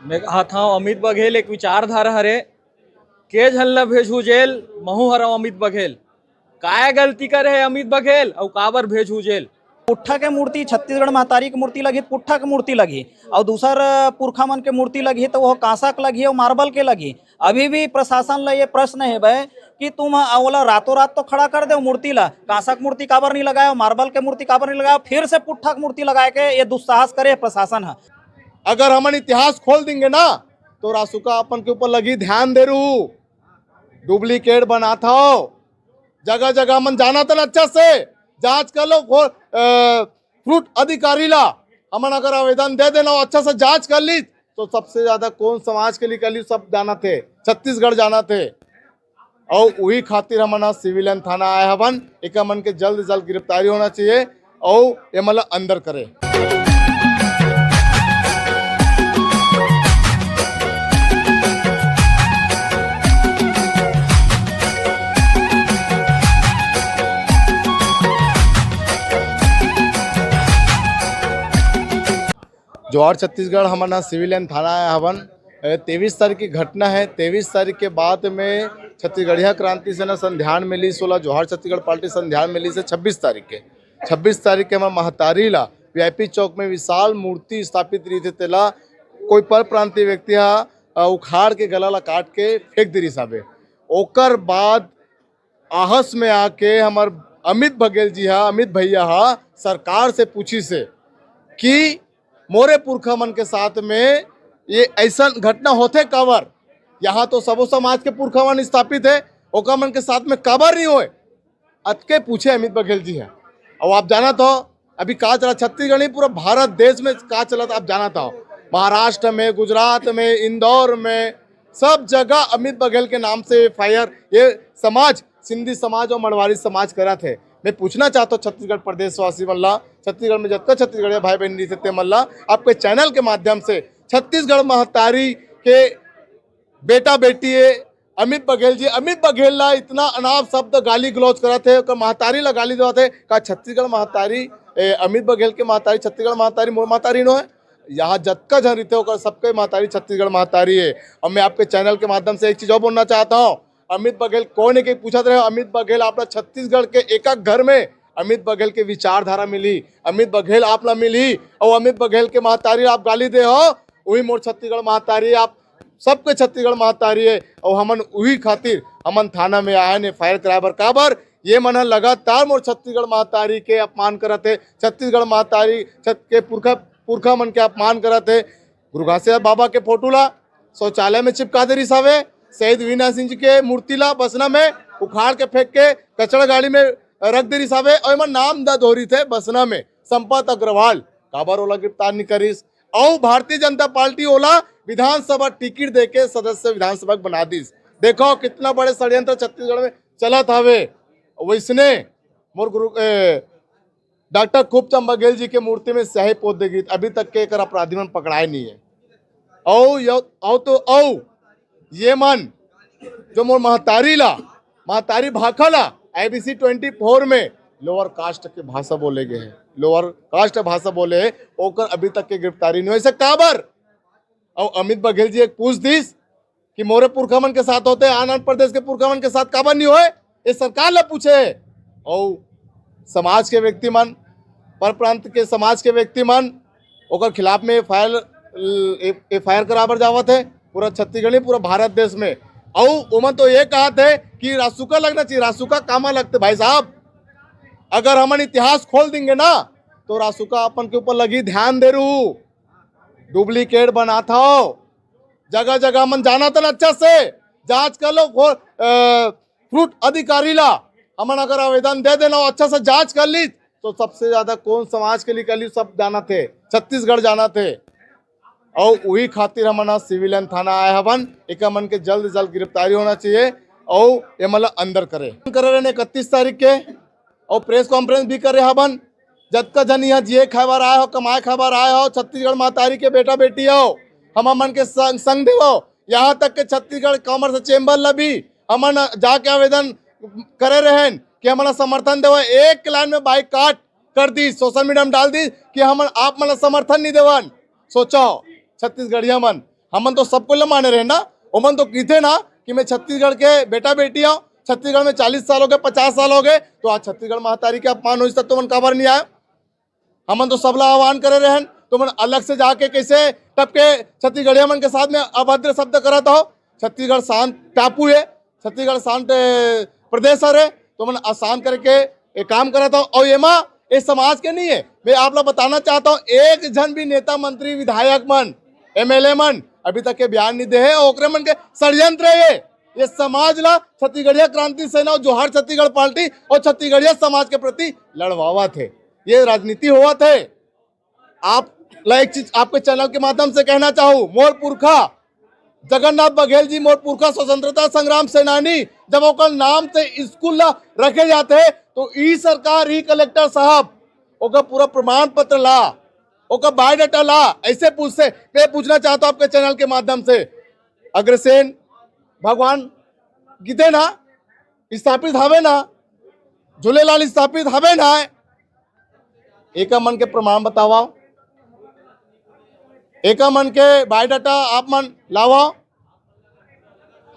मैं कहा था अमित बघेल एक विचारधारा हरे के झल्ला भेजू जेल महू हरा अमित बघेल काय गलती करे है अमित बघेल और काबर भेजू जेल। पुट्ठा के मूर्ति छत्तीसगढ़ महतारी की मूर्ति लगी, पुट्ठा की मूर्ति लगी और दूसर पुरखा मन के मूर्ति लगी तो वो कांसा के लगी और मार्बल के लगी। अभी भी प्रशासन ला ये प्रश्न है भाई कि तुम ओला रातों रात तो खड़ा कर दो मूर्ति ला, कांसा की मूर्ति काबर नहीं लगाया, मार्बल के मूर्ति काबर नहीं लगाया, फिर से पुट्ठा की मूर्ति लगाए के ये दुस्साहस करे प्रशासन है। अगर हम इतिहास खोल देंगे ना तो रासुका अपन के ऊपर लगी ध्यान दे रू डुप्लीकेट बना था, जगह जगह मन जाना था अच्छा से जांच कर लो। फ्रूट अधिकारी ला हमन अगर आवेदन दे देना अच्छा से जांच कर ली तो सबसे ज्यादा कौन समाज के लिए कर ली, सब जाना थे छत्तीसगढ़ जाना थे। और वही खातिर हमन सिविलियन थाना आए हवन, एक मन के जल्द से जल्द गिरफ्तारी होना चाहिए और ये मतलब अंदर करे। जवाहर छत्तीसगढ़ हमारा सिविलियन थाना है हवन। 23 तारीख की घटना है। 23 तारीख के बाद में छत्तीसगढ़िया क्रांति सेना संध्यान मिली 16 जवाहर छत्तीसगढ़ पार्टी संध्यान मिली से 26 तारीख के हमारा महतारी ला वीआईपी चौक में विशाल मूर्ति स्थापित रही थे। तेला कोई पर प्रांतीय व्यक्ति उखाड़ के गला ला काट के फेंक दी साबे। ओकर बाद आहस में आके हमार अमित बघेल जी अमित भैया सरकार से पूछी से कि मोरे पुरखा मन के साथ में ये ऐसा घटना होते काबर, यहाँ तो सबो समाज के पुरखा मन स्थापित है, ओका मन के साथ में काबर नहीं होए अतके पूछे अमित बघेल जी है। और आप जाना तो अभी का चला छत्तीसगढ़ नहीं पूरा भारत देश में का चला था, आप जाना था महाराष्ट्र में, गुजरात में, इंदौर में, सब जगह अमित बघेल के नाम से फायर ये समाज सिंधी समाज और मरवाड़ी समाज करा थे। मैं पूछना चाहता हूँ छत्तीसगढ़ प्रदेशवासी मल्ला, छत्तीसगढ़ में जतका छत्तीसगढ़ भाई बहन नहीं थे मल्ला, आपके चैनल के माध्यम से छत्तीसगढ़ महतारी के बेटा बेटी है अमित बघेल जी, अमित बघेल ला इतना अनाप शब्द गाली गलौज करा थे, महतारी ला गाली देवा थे का छत्तीसगढ़ महतारी अमित बघेल के महतारी छत्तीसगढ़ महतारी मोर महतारी नो है। यहाँ जतका जन रहते हो सबके महतारी छत्तीसगढ़ महतारी है। और मैं आपके चैनल के माध्यम से एक चीज और बोलना चाहता हूँ, अमित बघेल कौन है कि पूछा रहे अमित बघेल आपला छत्तीसगढ़ के एक घर में अमित बघेल के विचारधारा मिली, अमित बघेल आपला मिली और अमित बघेल के महतारी आप गाली दे हो वही मोर छत्तीसगढ़ महतारी, आप सबके छत्तीसगढ़ महतारी है। और हमन वही खातिर हमन थाना में आए ने फायर कराबर काबर ये मन लगातार मोर छत्तीसगढ़ महतारी के अपमान करत है, छत्तीसगढ़ महतारी के पुरखा मन के अपमान करत है। गुरु घासीदास बाबा के फोटो ला शौचालय में चिपका दे रही सावे, शहीद वीना सिंह जी के मूर्ति ला बसना में उखाड़ के फेंक के कचरा गाड़ी में रख दे रही सावे और एमन नाम द दोहरी थे बसना में संपत अग्रवाल काबर ओला गिरफ्तार नहीं करीस। और भारतीय जनता पार्टी ओला विधानसभा टिकट दे के सदस्य विधानसभा बना दीस। देखो कितना बड़े षड्यंत्र छत्तीसगढ़ में चला था वे। वैसने मोर गुरु डॉक्टर खूबचंद बघेल जी के मूर्ति में स्याही पोत देगी, अभी तक के एक अपराधी मन पकड़ाए नहीं है। औ ये मन जो मोर महतारी भाखला IBC 24 में लोअर कास्ट के भाषा बोले गए हैं, लोअर कास्ट भाषा बोले है ओकर अभी तक के गिरफ्तारी नहीं हो सकता काबर। और अमित बघेल जी एक पूछ दीस कि मोरे पुरखा मन के साथ होते आंध्र प्रदेश के पुरखा मन के साथ काबर नहीं होए, ये सरकार ला पूछे। और समाज के व्यक्ति मन पर प्रांत के समाज के व्यक्ति मन ओकर खिलाफ में एफआईआर कराबर जावत है पूरा छत्तीसगढ़ नहीं पूरा भारत देश में। और उमन तो ये कहा थे कि रासुका लगना चाहिए, रासुका कामा लगते भाई साहब। अगर हमन इतिहास खोल देंगे ना तो रासुका अपन के ऊपर लगी ध्यान दे रू डुप्लीकेट बना था, जगह जगह मन जाना था अच्छा से जांच कर लो। फ्रूट अधिकारी ला हमन अगर आवेदन दे देना अच्छा से जांच कर ली तो सबसे ज्यादा कौन समाज के लिए कर ली, सब जाना थे छत्तीसगढ़ जाना थे। और वही खातिर हमन सिविलियन थाना आए हवन, एक मन के जल्द से जल्द गिरफ्तारी होना चाहिए और ये मतलब अंदर करे 31 तारीख के और प्रेस कॉन्फ्रेंस भी करे हवन। जतका जन यहाँ जिए खाबार आए हो, कमाए खाबार आए हो, छत्तीसगढ़ महतारी के बेटा बेटी हो, हम मन के संग देवो। यहाँ तक के छत्तीसगढ़ कॉमर्स चेंबर ला भी हमन जाके आवेदन करे रहे कि हमारा समर्थन देव। एक लाइन में बाइक काट कर दी, सोशल मीडिया में डाल दी कि हम आप मन समर्थन नहीं देवन। सोचो छत्तीसगढ़िया मन हमन तो सबको ल माने रहे ना। ओमन तो कीथे ना कि मैं छत्तीसगढ़ के बेटा बेटी हूँ, छत्तीसगढ़ में 40 साल हो गए, 50 साल हो गए, तो आज छत्तीसगढ़ महातारी के अपमान हो तक तो मन काबर नहीं आया। हमन तो सबला आह्वान करे रहन, तो मन अलग से जाके कैसे टपके छत्तीसगढ़िया मन के साथ में अभद्र शब्द करत हो। छत्तीसगढ़ शांत टापू है, छत्तीसगढ़ शांत प्रदेश है, तो मन आसान करके एक काम करत हो। और ये माँ इस समाज के नहीं है। मैं आप लोग बताना चाहता हूँ, एक जन भी नेता मंत्री विधायक मन MLA मन अभी तक के बयान नहीं दे है। ओकरे मन के षड्यंत्र है ये समाज ला छत्तीसगढ़िया क्रांति सेना और जोहार छत्तीसगढ़ पार्टी और छत्तीसगढ़िया समाज के प्रति लड़वावा थे, ये राजनीति हुआ थे। आप एक चीज आपके चैनल के माध्यम से कहना चाहूँ, मोर पुरखा जगन्नाथ बघेल जी, मोर पुरखा स्वतंत्रता संग्राम सेनानी, जब ओकर नाम से स्कूल रखे जाते हैं तो ई सरकार ही कलेक्टर साहब ओका पूरा प्रमाण पत्र ला, ओका बायोडाटा ला। ऐसे पूछते मैं पूछना चाहता हूँ आपके चैनल के माध्यम से, अग्रसेन भगवान गीते ना स्थापित हवे ना, झूलेलाल स्थापित हवे ना, एक मन के प्रमाण बतावा, एक मन के बायोडाटा आप मन लावा।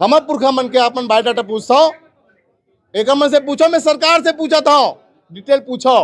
हमर पुरखा मन के आप मन बायोडाटा पूछता, एक मन से पूछो, मैं सरकार से पूछा था, डिटेल पूछो।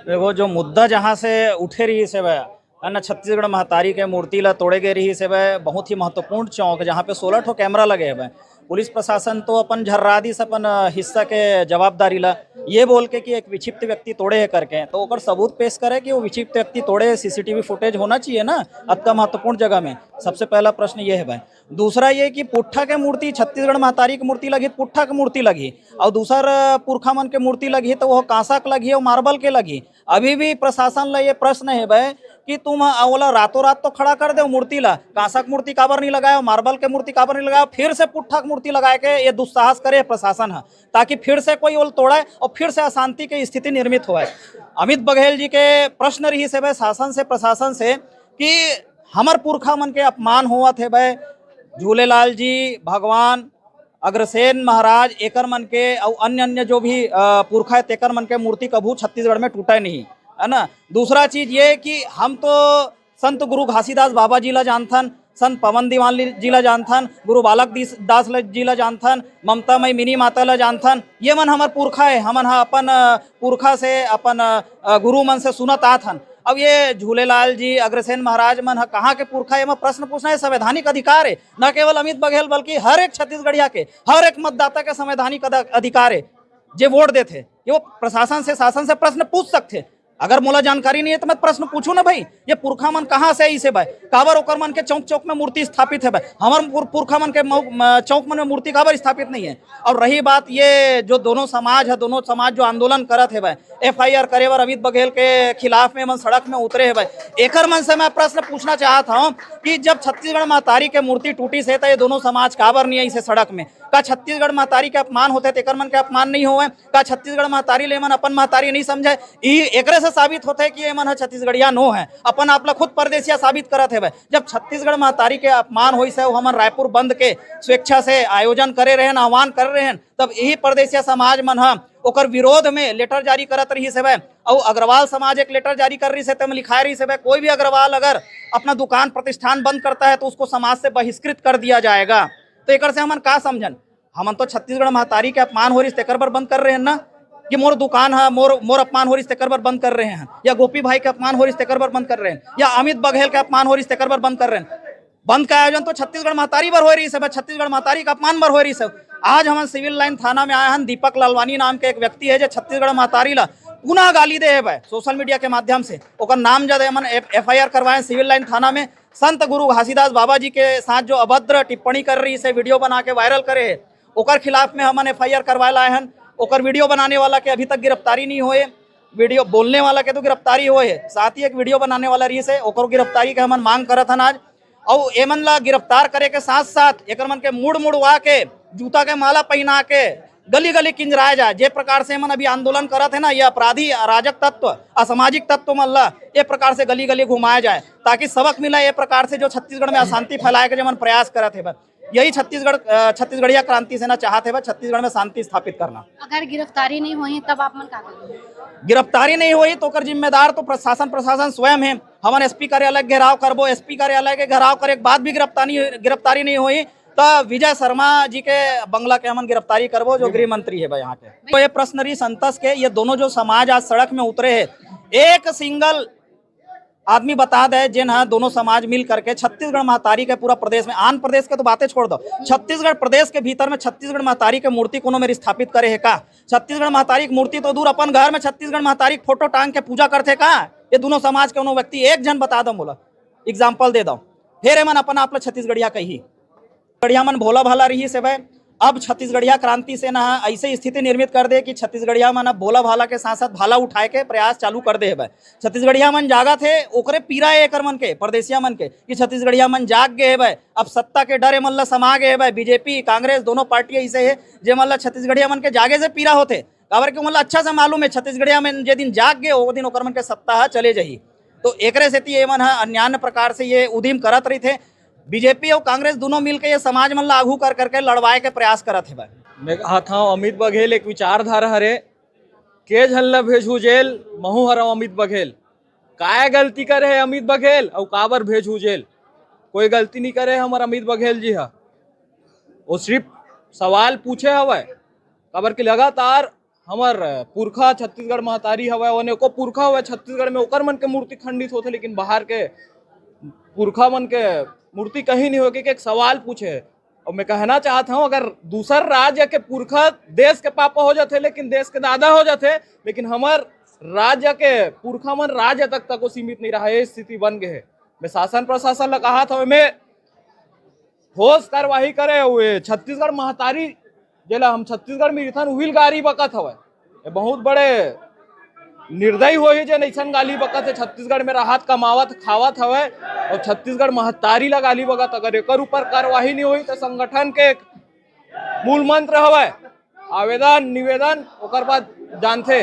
देखो जो मुद्दा जहाँ से उठे रही से वह है ना, छत्तीसगढ़ महतारी के मूर्ति ला तोड़े गए रही से वह बहुत ही महत्वपूर्ण चौक जहाँ पे 16 ठो कैमरा लगे हुए। पुलिस प्रशासन तो अपन झर्रा दी से अपन हिस्सा के जवाबदारी ला ये बोल के कि एक विक्षिप्त व्यक्ति तोड़े है करके, तो ओकर सबूत पेश करे कि वो विक्षिप्त व्यक्ति तोड़े, CCTV फुटेज होना चाहिए ना अतना महत्वपूर्ण जगह में। सबसे पहला प्रश्न ये है भाई। दूसरा ये कि पुट्ठा के मूर्ति, छत्तीसगढ़ महतारी की मूर्ति लगी, पुट्ठा की मूर्ति लगी, और दूसरा पुरखा मन के मूर्ति लगी तो वो कांसा के लगी और मार्बल के लगी। अभी भी प्रशासन ला ये प्रश्न है भाई कि तुम ओला रातों रात तो खड़ा कर दो मूर्ति ला, कांसा की मूर्ति काबर नहीं लगाया, मार्बल के मूर्ति काबर नहीं लगाया, फिर से पुट्ठा की मूर्ति लगाए के ये दुस्साहस करे प्रशासन है, ताकि फिर से कोई ओल तोड़ाए और फिर से अशांति की स्थिति निर्मित हो। अमित बघेल जी के प्रश्न रही से भाई शासन से प्रशासन से कि हमर पुरखा मन के अपमान हुआ थे भाई, झूलेलाल जी, भगवान, अग्रसेन महाराज, एकर मन के और अन्य अन्य जो भी पुरखा है तेकर मन के मूर्ति कभू छत्तीसगढ़ में टूटा नहीं है ना। दूसरा चीज ये कि हम तो संत गुरु घासीदास बाबा जी ला जानथन, संत पवन दीवान जी ला जानथन, गुरु बालक दास जी ला जानथन, ममता मई मिनी माता ला जानथन, ये मन हमार पुरखा है, हमन हा अपन पुरखा से अपन गुरु मन से सुनत आथन। अब ये झूलेलाल जी, अग्रसेन महाराज मन कहाँ के पुरखा है, प्रश्न पूछना है संवैधानिक अधिकार है, न केवल अमित बघेल बल्कि हर एक छत्तीसगढ़िया के, हर एक मतदाता के संवैधानिक अधिकार है जे वोट देते कि वो प्रशासन से, शासन से प्रश्न पूछ सकते। अगर मोला जानकारी नहीं है तो मैं प्रश्न पूछूं ना भाई, ये पुरखा मन कहाँ से इसे भाई, काबर ओकर मन के चौक चौक में मूर्ति स्थापित है भाई, हमार पुरखा मन के चौक मन में मूर्ति काबर स्थापित नहीं है। और रही बात ये जो दोनों समाज है, दोनों समाज जो आंदोलन करत है भाई, FIR करे बर अमित बघेल के खिलाफ में मन सड़क में उतरे है भाई, एकर मन से मैं प्रश्न पूछना चाहता हूँ कि जब छत्तीसगढ़ महतारी के मूर्ति टूटी से ये दोनों समाज काबर नहीं आई से सड़क में, का छत्तीसगढ़ महतारी के अपमान होते तेकर मन के अपमान नहीं होवे, का छत्तीसगढ़ महतारी ले मन अपन महतारी नहीं समझे, एकरे से साबित होते है कि ये मन है छत्तीसगढ़िया नो है, अपन आपला खुद परदेसिया साबित करत है। जब छत्तीसगढ़ महतारी के अपमान होई से हमन रायपुर बंद के स्वेच्छा से आयोजन करे रहे, आह्वान कर रहे हैं, तब यही परदेसिया समाज मन है ओकर विरोध में लेटर जारी करत रही से। और अग्रवाल समाज एक लेटर जारी कर रही से, तब लिखाए रही से कोई भी अग्रवाल अगर अपना दुकान प्रतिष्ठान बंद करता है तो उसको समाज से बहिष्कृत कर दिया जाएगा। तो एक से हमन का समझन, हमन तो छत्तीसगढ़ महतारी के अपमान हो रही तेकर बर बंद कर रहे हैं ना, कि मोर दुकान है, मोर अपमान हो रही तेकर बर बंद कर रहे हैं, या गोपी भाई के अपमान हो रही तेकर बर बंद कर रहे हैं, या अमित बघेल के अपमान हो रही तेकर बर बंद कर रहे हैं। बंद का आयोजन तो छत्तीसगढ़ महतारी बर हो रही है, छत्तीसगढ़ महतारी का अपमान बर हो रही है। आज हम सिविल लाइन थाना में आए हैं, दीपक लालवानी नाम के एक व्यक्ति है जो छत्तीसगढ़ महतारी ला पुनः गाली दे है भाई सोशल मीडिया के माध्यम से, ओकर नाम जब हमन FIR करवाए सिविल लाइन थाना में, संत गुरु घासीदास बाबा जी के साथ जो अभद्र टिप्पणी कर रही है, वीडियो बना के वायरल करे है, ओकर खिलाफ में हमन FIR करवाए लाए हैं। ओकर वीडियो बनाने वाला के अभी तक गिरफ्तारी नहीं हुए, वीडियो बोलने वाला के तो गिरफ्तारी हुए है, साथ ही एक वीडियो बनाने वाला रही है, ओकर गिरफ्तारी के हमन मांग करत हन आज। और एमन ला गिरफ्तार करे के साथ साथ एक मन के मुड़वा के जूता के माला पहना के गली गली किंजराया जाए। जे प्रकार से मन अभी आंदोलन करत है ना, ये अपराधी, अराजक तत्व, असामाजिक तत्व मन ला ये प्रकार से गली गली घुमाया जाए, ताकि सबक मिला ये प्रकार से जो छत्तीसगढ़ में अशांति फैलाए के जो मन प्रयास करत है। यही छत्तीसगढ़िया क्रांति सेना चाहते है, छत्तीसगढ़ में शांति स्थापित करना। अगर गिरफ्तारी नहीं हुई तब आप मन का करेंगे? गिरफ्तारी नहीं हुई तो कर जिम्मेदार तो प्रशासन स्वयं है। हमन एसपी कार्यालय के घेराव करबो, एसपी कार्यालय के घेराव करे के बाद भी गिरफ्तारी नहीं हुई तो विजय शर्मा जी के बंगला के हमन गिरफ्तारी करबो, जो गृह मंत्री है भाई यहाँ के। तो ये प्रश्न रही संतस के, ये दोनों जो समाज आज सड़क में उतरे हैं, एक सिंगल आदमी बता दे जिन हाँ दोनों समाज मिल करके छत्तीसगढ़ महतारी के पूरा प्रदेश में, आंध्र प्रदेश के तो बातें छोड़ दो, छत्तीसगढ़ प्रदेश के भीतर में छत्तीसगढ़ महतारी के मूर्ति कोनो में स्थापित करे है का? छत्तीसगढ़ महतारी की मूर्ति तो दूर, अपन घर में छत्तीसगढ़ महतारी फोटो टांग के पूजा करते का? ये दोनों समाज के व्यक्ति एक जन बता दो, बोला एग्जाम्पल दे दो, फिर मन अपन आप छत्तीसगढ़िया कही गढ़िया मन भोला भाला रही से भाई। अब छत्तीसगढ़िया क्रांति से ना ऐसे स्थिति निर्मित कर दे कि छत्तीसगढ़िया मन अब भोला भाला के साथ साथ भाला उठाए के प्रयास चालू कर दे है भाई। छत्तीसगढ़िया मन जागा थे, ओकरे पीरा है एकर मन के, परदेसिया मन के, कि छत्तीसगढ़िया मन जाग गए है भाई। अब सत्ता के डरे मन ला समा गए है भाई। बीजेपी कांग्रेस दोनों पार्टी ऐसे है जे मन ला छत्तीसगढ़िया मन के जागे से पीरा होते, काबर के मन ला अच्छा से मालूम है छत्तीसगढ़िया में जे दिन जाग गए वो दिन ओकर मन के सत्ता चले जाही। तो एकरे सेती ये मन अन्यान्य प्रकार से ये उद्यम करत रही थे। बीजेपी और कांग्रेस दोनों मिलकर ये समाज मन ला आगू कर करके लड़वाए के प्रयास करत है भाई। मैं कहा था अमित बघेल एक विचारधारा हरे, के झल्ला भेजू जेल महू हरव अमित बघेल। काय गलती करे है अमित बघेल और काबर भेजू जेल? कोई गलती नहीं करे हमार अमित बघेल जी हा, वो सिर्फ सवाल पूछे हवे काबर के लगातार हमार पुरखा छत्तीसगढ़ महतारी हवे, ओने को पुरखा हुआ छत्तीसगढ़ में ओकर मन के मूर्ति खंडित होते, लेकिन बाहर के पुरखा मन के मूर्ति कहीं नहीं होगी कि एक सवाल पूछे। और मैं कहना चाहता हूँ, अगर दूसर राज्य के पुरखा देश के पापा हो जाते लेकिन देश के दादा हो जाते, लेकिन हमार राज्य के पुरखा मन राज्य तक को सीमित नहीं रहा, ये स्थिति बन गए है। मैं शासन प्रशासन ला कहा था मैं ठोस कार्यवाही करे हुए छत्तीसगढ़ महतारी जेला हम छत्तीसगढ़ में इथन उहिल गारी बकत हवे, ये बहुत बड़े निर्दयी हो ही जे नैसन गाली बकत है। छत्तीसगढ़ में राहत कमावत खावत हवे और छत्तीसगढ़ महतारी ला गाली बकत। अगर एक ऊपर कार्यवाही नहीं हुई तो संगठन के एक मूल मंत्र हवे आवेदन निवेदन, ओकर बाद जानते